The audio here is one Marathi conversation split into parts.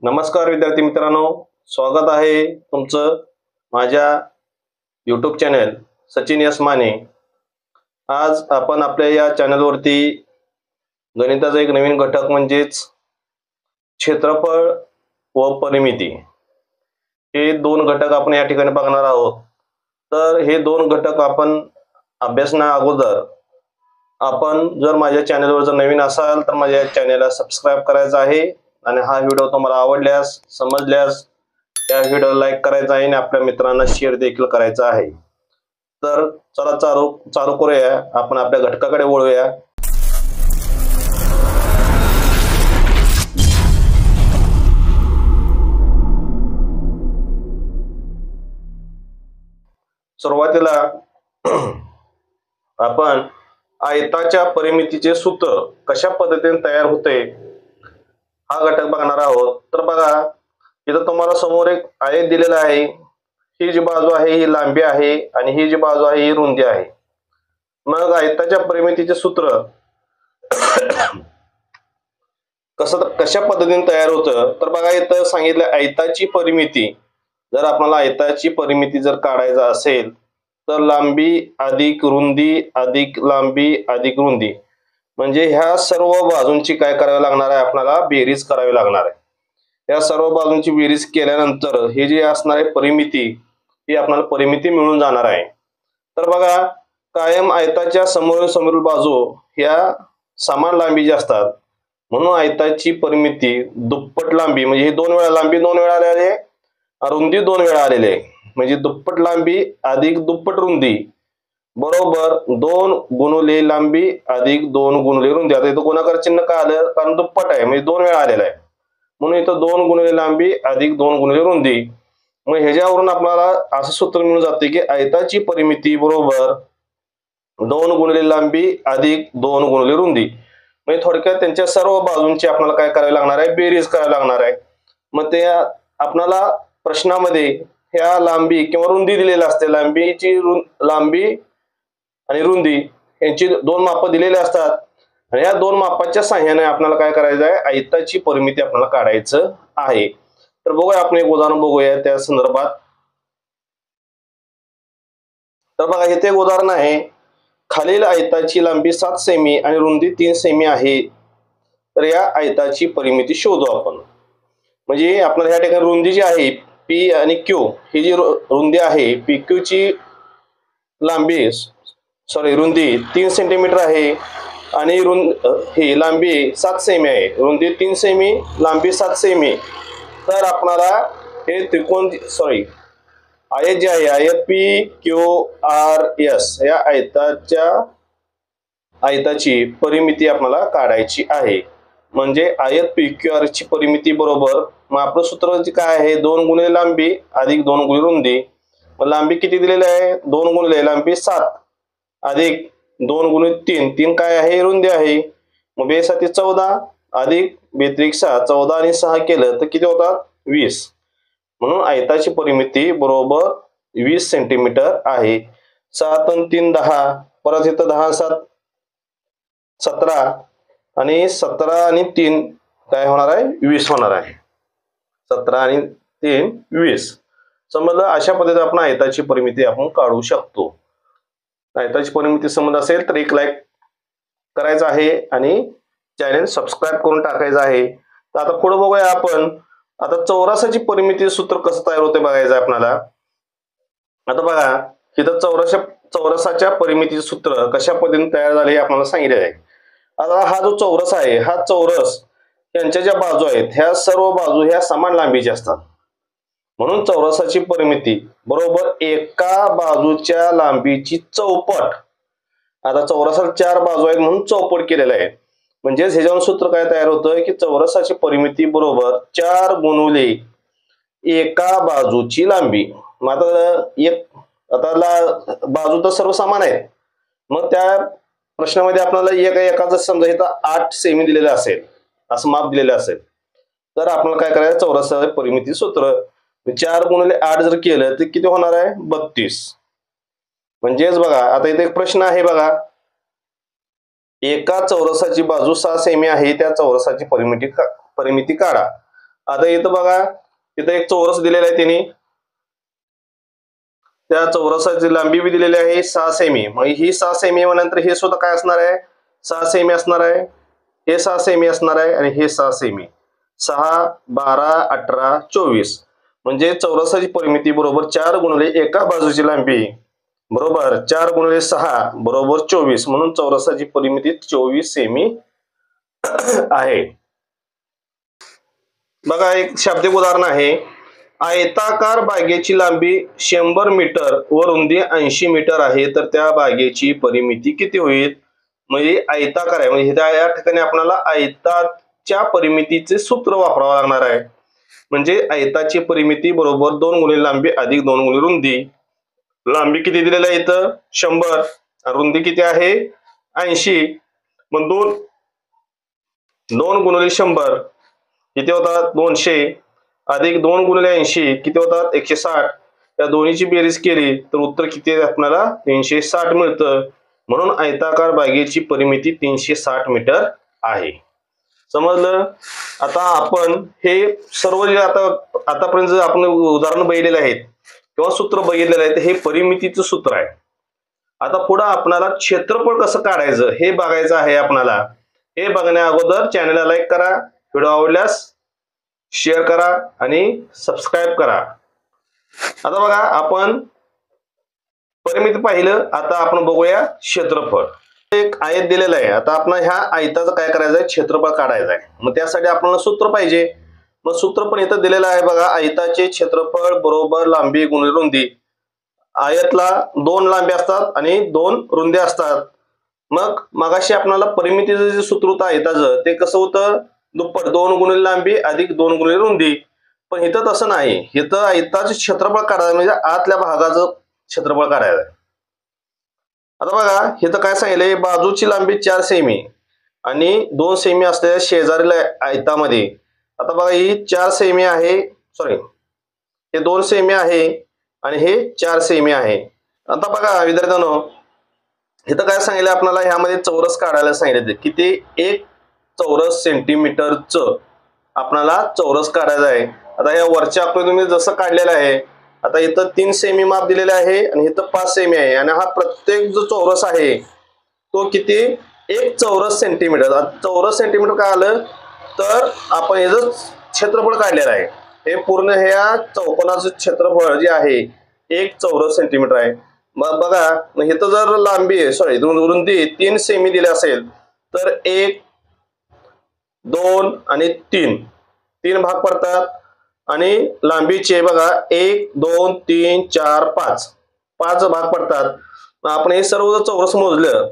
नमस्कार विद्यार्थी मित्रांनो, स्वागत आहे तुमचं माझ्या YouTube channel Sachin yes Mane. आज आपण आपल्या या चॅनलवरती गणिताचा एक नवीन घटक म्हणजेच क्षेत्रफळ व परिमिती हे दोन घटक आपण या ठिकाणी बघणार आहोत। तर हे दोन घटक आपण अभ्यासना अगोदर आपण जर माझ्या चॅनलवर जर नवीन असाल तर माझ्या चॅनलला सबस्क्राइब करायचं आहे आणि हा व्हिडिओ तुम्हाला आवडल्यास समजल्यास या व्हिडिओला लाईक करायचा आहे आणि आपल्या मित्रांना शेअर देखील करायचा आहे। तर चला चालू करूया, आपण आपल्या घटकाकडे वळूया। सुरुवातीला आपण आयताच्या परिमितीचे सूत्र कशा पद्धतीने तयार होते हा घटक बघणार आहोत। तर बघा, इथं तुम्हाला समोर एक आयत दिलेला आहे। ही जी बाजू आहे ही लांबी आहे आणि ही जी बाजू आहे ही रुंदी आहे। मग आयताच्या परिमितीचे सूत्र कशा पद्धतीने तयार होतं तर बघा, इथं सांगितलं आयताची परिमिती। जर आपल्याला आयताची परिमिती जर काढायचा असेल तर लांबी अधिक रुंदी अधिक लांबी अधिक रुंदी म्हणजे ह्या सर्व बाजूंची काय करावी लागणार आहे, आपल्याला बेरीज करावी लागणार आहे। या सर्व बाजूंची बेरीज केल्यानंतर हे जे असणारे परिमिती ही आपल्याला परिमिती मिळून जाणार आहे। तर बघा, कायम आयताच्या समोरील बाजू ह्या समान लांबीच्या असतात, म्हणून आयताची परिमिती दुप्पट लांबी म्हणजे ही दोन वेळा लांबी दोन वेळा आलेली आहे, रुंदी दोन वेळा आलेली आहे, म्हणजे दुप्पट लांबी अधिक दुप्पट रुंदी बरोबर 2 गुणिले लांबी अधिक 2 गुणिले रुंदी। आता इथं गुणाकार चिन्ह का आलं, कारण दुप्पट आहे म्हणजे दोन वेळा आलेला आहे, म्हणून इथं 2 गुणिले लांबी अधिक 2 गुणिले रुंदी। मग ह्याच्यावरून आपल्याला असं सूत्र मिळून जाते की आयताची परिमिती बरोबर 2 गुणिले लांबी अधिक 2 गुणिले रुंदी। म्हणजे थोडक्यात त्यांच्या सर्व बाजूंची आपल्याला काय करावी लागणार आहे, बेरीज करावी लागणार आहे। मग ते आपल्याला प्रश्नामध्ये ह्या लांबी किंवा रुंदी दिलेली असते, लांबी आणि रुंदी यांची दोन माप दिलेली असतात आणि या दोन मापाच्या सहाय्याने आपल्याला काय करायचं आहे, आयताची परिमिती आपल्याला काढायचं आहे। तर बघूया, आपण एक उदाहरण बघूया त्या संदर्भात। तर बघा, इथे एक उदाहरण आहे। खालील आयताची लांबी 7 सेमी आणि रुंदी 3 सेमी आहे, तर या आयताची परिमिती शोधू आपण। म्हणजे आपल्याला ह्या ठिकाणी रुंदी जी आहे पी आणि क्यू, ही जी रुंदी आहे पी क्यू ची रुंदी 3 सेंटीमीटर आहे आणि ही लांबी 7 सेमी आहे, रुंदी 3 सेमी लांबी 7 सेमी। तर आपल्याला हे त्रिकोण आयत जे आहे आयत पी क्यू आर एस या आयताची परिमिती आपल्याला काढायची आहे। म्हणजे आयत पी क्यू आर ची परिमिती बरोबर, मग आपलं सूत्र काय आहे, 2 गुणिले लांबी अधिक 2 गुणिले रुंदी। मग लांबी किती दिलेली आहे, 2 गुणिले लांबी 7 अधिक 2 गुणिले 3, 3 काय आहे, रुंदी आहे। मग बे 7 14 अधिक बे 3 6, 14 आणि 6 केलं तर किती होतात, 20। म्हणून आयताची परिमिती बरोबर 20 सेंटीमीटर आहे। 7 आणि 3 10, परत इथं 10 7 17 आणि 17 आणि 3 काय होणार आहे, 20 होणार आहे। 17 आणि 3 20 समजलं। अशा पद्धतीने आपण आयताची परिमिती आपण काढू शकतो। आयताची परिमिती समज असेल तर एक लाईक करायचं आहे आणि चॅनल सबस्क्राइब करून टाकायचं आहे। तर आता पुढे बघूया आपण, आता चौरसाची परिमिती सूत्र कसं तयार होते बघायचं आपल्याला। आता बघा, इथं चौरसाच्या परिमितीचे सूत्र कशा पद्धतीने तयार झाले हे आपल्याला सांगितले आहे। आता हा जो चौरस आहे, हा चौरस यांच्या ज्या बाजू आहेत ह्या सर्व बाजू ह्या समान लांबीच्या असतात, म्हणून चौरसाची परिमिती बरोबर एका बाजूच्या लांबीची चौपट। आता चौरसाला 4 बाजू आहेत म्हणून चौपट केलेला आहे, म्हणजे ह्याच्यावरून सूत्र काय तयार होतं की चौरसाची परिमिती बरोबर 4 गुणिले एका बाजूची लांबी। मग आता बाजू तर सर्व समान आहेत, मग त्या प्रश्नामध्ये आपल्याला एकाच समजा इथं 8 सेमी दिलेलं असेल, असं माप दिलेलं असेल, तर आपल्याला काय करायचं, चौरसाची परिमिती सूत्र 4 गुणिले 8 जर केलं तर किती होणार आहे, 32। म्हणजेच बघा, आता इथे एक प्रश्न आहे बघा, एका चौरसाची बाजू 6 सेमी आहे, त्या चौरसाची परिमिती काढा। आता इथं बघा, इथं एक चौरस दिलेला आहे त्यांनी, त्या चौरसाची लांबी बी दिलेली आहे 6 सेमी. मग ही 6 सेमी नंतर हे सुद्धा काय असणार आहे, 6 सेमी असणार आहे, हे 6 सेमी असणार आहे आणि हे 6 सेमी. 6, 12, 18, 24 म्हणजे चौरसाची परिमिती बरोबर 4 गुणिले एका बाजूची लांबी बरोबर 4 गुणिले 6 बरोबर 24, म्हणून चौरसाची परिमिती 24 सेमी आहे. बघा एक शाब्दिक उदाहरण आहे. आयताकार बागेची लांबी 100 मीटर व रुंदी 80 मीटर आहे, तर त्या बागेची परिमिती किती होईल? म्हणजे आयताकार आहे, म्हणजे या ठिकाणी आपल्याला आयताच्या परिमितीचे सूत्र वापरावं लागणार आहे. म्हणजे आयताची परिमिती बरोबर 2 गुणिले लांबी अधिक 2 गुणिले रुंदी. लांबी किती दिलेली आहे इथं 100, रुंदी किती आहे 80. मग 2 गुणिले 100 किती होतात 200 अधिक 2 गुणिले 80 किती होतात 160. या दोन्हीची बेरीज केली तर उत्तर किती आपल्याला 360 मिळतं. म्हणून आयताकार बागेची परिमिती 360 मीटर आहे. समजलं? आता आपण हे सर्व जे आतापर्यंत आपण उदाहरण बघितलेले आहेत किंवा सूत्र बघितलेलं आहे, हे परिमितीचं सूत्र आहे. आता पुढे आपल्याला क्षेत्रफळ कसं काढायचं हे बघायचं आहे आपल्याला. हे बघण्या अगोदर चॅनलला लाईक करा, व्हिडिओ आवडल्यास शेअर करा आणि सबस्क्राईब करा. आता बघा आपण परिमिती पाहिलं, आता आपण बघूया क्षेत्रफळ. एक आयत दिलेलं आहे. आता आपण ह्या आयताचं काय करायचं आहे, क्षेत्रफळ काढायचं आहे. मग त्यासाठी आपल्याला सूत्र पाहिजे. मग सूत्र पण इथं दिलेलं आहे बघा, आयताचे क्षेत्रफळ बरोबर लांबी गुणिले रुंदी. आयतला 2 लांबी असतात आणि 2 रुंदी असतात. मग मगाशी आपल्याला परिमितीचं जे सूत्र होतं आयताचं ते कसं होतं, दुप्पट 2 गुणिले लांबी अधिक 2 गुणिले रुंदी. पण इथं तसं नाही, इथं आयताचे क्षेत्रफळ काढायचं म्हणजे आतल्या भागाचं क्षेत्रफळ काढायचं आहे. आता बघा इथं काय सांगितलंय, बाजूची लांबी 4 सेमी आणि 2 सेमी असलेल्या शेजारील आयतामध्ये. आता बघा ही 4 सेमी आहे, सॉरी हे 2 सेमी आहे आणि हे 4 सेमी आहे. आता बघा विद्यार्थ्यांनो, इथं काय सांगितलं आपल्याला, ह्यामध्ये चौरस काढायला सांगितले. किती, 1 चौरस सेंटीमीटरचं आपल्याला चौरस काढायचं आहे. आता या वरच्या आकृती तुम्ही जसं काढलेलं आहे, आता इथं 3 सेमी माप दिलेले आहे आणि इथं 5 सेमी आहे आणि हा प्रत्येक जो चौरस आहे तो किती 1 चौरस सेंटीमीटर. चौरस सेंटीमीटर काय आलं तर आपण याचं क्षेत्रफळ काढलेलं आहे. हे पूर्ण ह्या चौकोनाचं क्षेत्रफळ जे आहे 1 चौरस सेंटीमीटर आहे. मग बघा इथं जर लांबी सॉरी रुंदी 3 सेमी दिली असेल तर 1, 2 आणि 3 भाग पडतात आणि लांबीचे बघा 1, 2, 3, 4, 5 भाग पडतात. आपण हे सर्व चौरस मोजलं,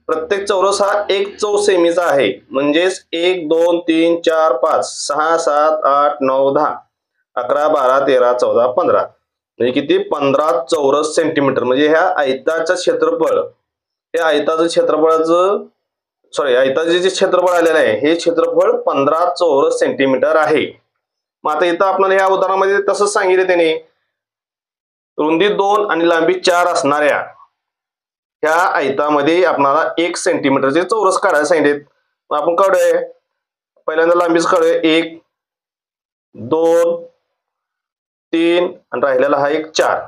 प्रत्येक चौरस हा 1 चौ सेमीचा आहे. म्हणजेच 1, 2, 3, 4, 5, 6, 7, 8, 9, 10, 11, 12, 13, 14, 15 म्हणजे किती 15 चौरस सेंटीमीटर. म्हणजे ह्या आयताचं क्षेत्रफळ, हे आयताचं क्षेत्रफळाचं आयताचे जे क्षेत्रफळ आलेलं आहे हे क्षेत्रफळ 15 चौरस सेंटीमीटर आहे. मग आता इथं आपल्याला या उदाहरणामध्ये तसंच सांगितलं त्याने, रुंदी 2 आणि लांबी 4 असणाऱ्या ह्या आयतामध्ये आपल्याला 1 सेंटीमीटरचे चौरस काढायला सांगितले. मग आपण काढूया, पहिल्यांदा लांबीच काढूया 1, 2, 3 आणि राहिलेला हा एक 4.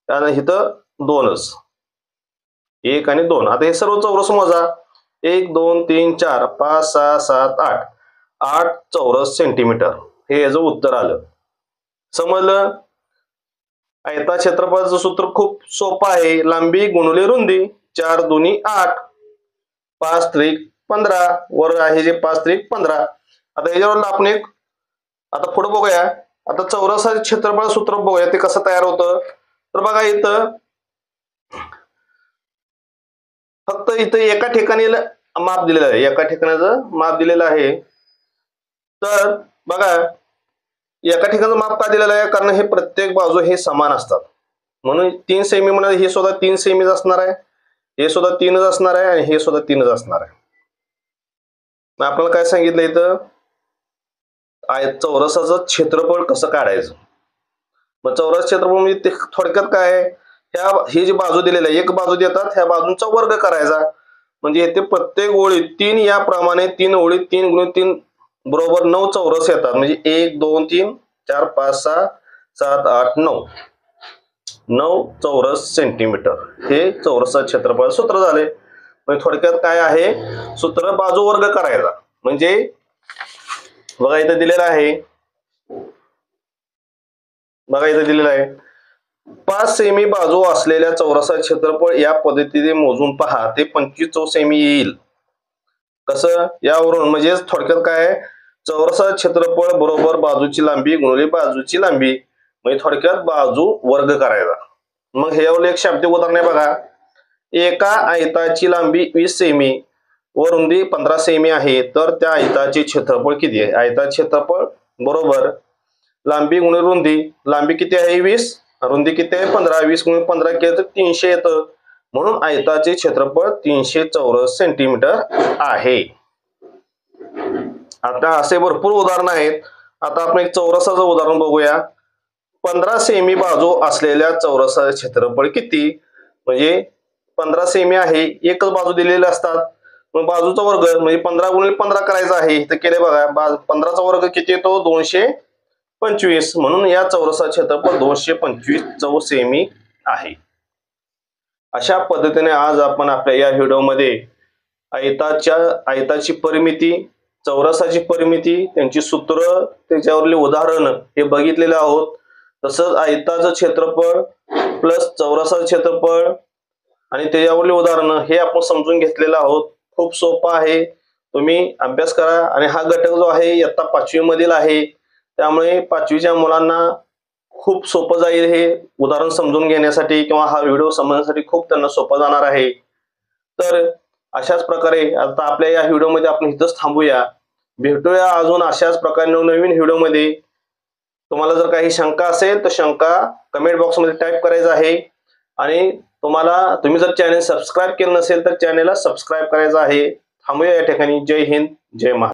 त्यानंतर इथं 2च, 1 आणि 2. आता हे सर्व चौरस मोजा, 1, 2, 3, 4, 5, 6, 7, 8 चौरस सेंटीमीटर. हे याचं उत्तर आलं. समजलं? आयता क्षेत्रफळाचं सूत्र खूप सोपं आहे, लांबी गुणिले रुंदी. 4 दुनी 8, 5 त्रिक 15, वर आहे जे 5 त्रिक 15. आता याच्यावर आपण एक आता पुढे बघूया. आता चौरसाचे क्षेत्रफळ सूत्र बघूया ते कसं तयार होतं. तर बघा इथं फक्त इथं एका ठिकाणी माप दिलेलं आहे, एका ठिकाणाचं माप दिलेलं आहे. तर बघा एका ठिकाणचं माप का दिलेलं आहे, कारण हे प्रत्येक बाजू हे समान असतात. म्हणून 3 सेमी मध्ये हे सुद्धा 3 सेमीच असणार आहे, हे सुद्धा 3च असणार आहे आणि हे सुद्धा 3च असणार आहे. आपल्याला काय सांगितलं इथं, चौरसाचं क्षेत्रफळ कसं काढायचं. मग चौरस क्षेत्रफळ म्हणजे ते थोडक्यात काय आहे, ही जी बाजू दिलेली आहे एक बाजू देतात, ह्या बाजूंचा वर्ग करायचा. म्हणजे येथे प्रत्येक ओळीत 3 याप्रमाणे 3 ओळीत 3 गुणिले 3 बरोबर 9 चौरस येतात, म्हणजे 1 2 3 4 5 6 7 8 9 9 चौरस सेंटीमीटर हे चौरसाचं क्षेत्रफळ सूत्र झाले. म्हणजे थोडक्यात काय आहे सूत्र, बाजू वर्ग करायचा. म्हणजे बघा इथे दिलेलं आहे, 5 सेमी बाजू असलेल्या चौरसाचे क्षेत्रफळ या पद्धतीने मोजून पहा, ते 25 सेमी येईल. कसं, यावरून म्हणजे थोडक्यात काय, चौरसाचे क्षेत्रफळ बरोबर बाजूची लांबी गुणिले बाजूची लांबी, म्हणजे थोडक्यात बाजू वर्ग करायचा. मग ह्यावर एक शाब्दिक उदाहरण आहे बघा. एका आयताची लांबी 20 सेमी व रुंदी 15 सेमी आहे, तर त्या आयताचे क्षेत्रफळ किती आहे? आयताचे क्षेत्रफळ बरोबर लांबी गुणिले रुंदी, लांबी किती आहे 20, रुंदी किती आहे 15, 20 गुणिले 15 केलं तर 300 येतं. म्हणून आयताचे क्षेत्रफळ 300 चौरस सेंटीमीटर आहे. आता असे भरपूर उदाहरण आहेत. आता आपण एक चौरसाचं उदाहरण बघूया. 15 सेमी बाजू असलेल्या चौरसाचे क्षेत्रफळ किती? म्हणजे 15 सेमी आहे, एकच बाजू दिलेले असतात, मग बाजूचा वर्ग म्हणजे 15 गुणिले 15 करायचा आहे. तर केले बघा, 15चा वर्ग किती येतो? 225. म्हणून या चौरसाचे क्षेत्रफळ 225 चौसेमी आहे. अशा पद्धतीने आज आपण आपल्या या व्हिडिओमध्ये आयताची परिमिती, चौरसाची परिमिती, त्यांची सूत्र, त्याच्यावरले उदाहरण हे बघितलेले आहोत. तसंच आयताचं क्षेत्रफळ प्लस चौरसाचं क्षेत्रफळ आणि त्याच्यावरले उदाहरण हे आपण समजून घेतलेलं आहोत. खूप सोपं आहे, तुम्ही अभ्यास करा. आणि हा घटक जो आहे इयत्ता 5वी मधील आहे, त्यामुळे 5वीच्या मुलांना खूप सोपं जाईल. हे उदाहरण समजून घेण्यासाठी किंवा हा व्हिडिओ समजण्यासाठी खूप त्यांना सोपं जाणार आहे. तर अशाच प्रकारे आता आपल्या या व्हिडिओमध्ये आपण इथंच थांबूया. भेटूया अजून अशाच प्रकारे नवीन व्हिडिओमध्ये. तुम्हाला जर काही शंका असेल तर शंका कमेंट बॉक्समध्ये टाईप करायचं आहे. आणि तुम्ही जर चॅनल सबस्क्राईब केलं नसेल तर चॅनलला सबस्क्राईब करायचं आहे. थांबूया या ठिकाणी. जय हिंद, जय महाराष्ट्र.